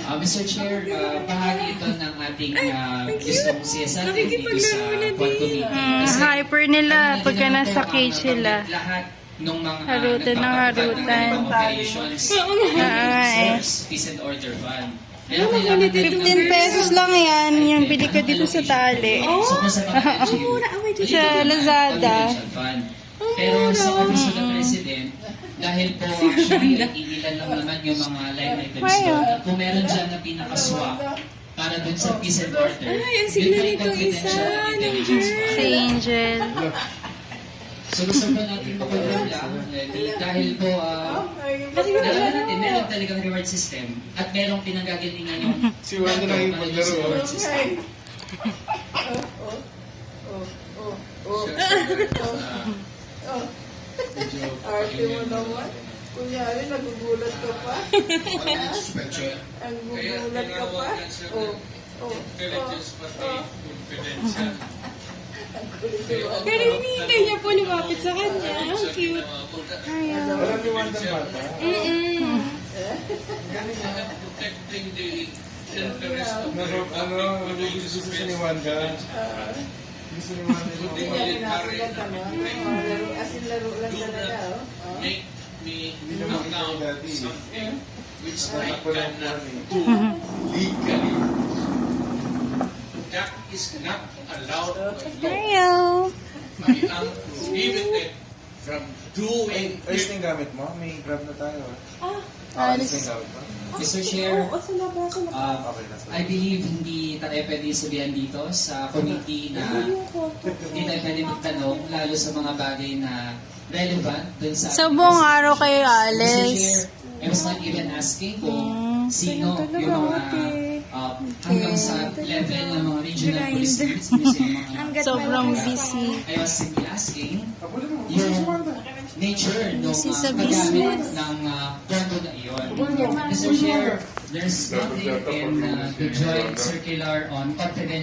Mr. Chair, bahagi ito ng ating gustong siyasatin dito sa Quad Committee. Hyper nila pagka nasa cage sila. Lahat ng mga Harutan ng harutan. operations, peace and order fund. 15 pesos lang yan. Yung bili ko dito sa tali. Sa Lazada. Pero sa Office of the President, dahil po actually iilan lang naman yung mga line items doon. At kung meron dyan na pinaka-swap para dun sa peace and order, Ay, ang sigla nitong isa. Si Angel. So gusto po natin makulong lang dahil po dalawa natin, meron talagang reward system at merong pinanggagalingan yung Si Wanda na yung paglaro. reward system. Arte mo naman. Kunyari, nagugulat ka pa. Ang gugulat ka pa. Pero hinihintay niya po lumapit sa kanya. Ang cute. Alam ni Wanda bata? Gusto ni Wanda. Gusto ni Wanda. Hindi niya pinapagat ano. Asin laro lang talaga. Hindi naman kita dati. Which I Ako lang cannot po do legally. That is not allowed by law. Ayo. I am prohibited from doing Ayos na it. yung gamit mo? May grab na tayo. Ayos na Alis. yung gamit mo? Mr. Chair, Okay na. I believe hindi tayo pwede sabihan dito sa committee na hindi tayo pwede magtanong lalo sa mga bagay na relevant dun sa Sa buong araw kay Mr. Alex. Chair, I was not even asking kung sino yung mga hanggang sa level ng mga regional police units, sino yung mga Sobrang busy. I was simply asking Habulin mo. yung nature ng Busy sa paggamit business. ng kondo na iyon. Mr. Chair, there's nothing in the joint circular on confidential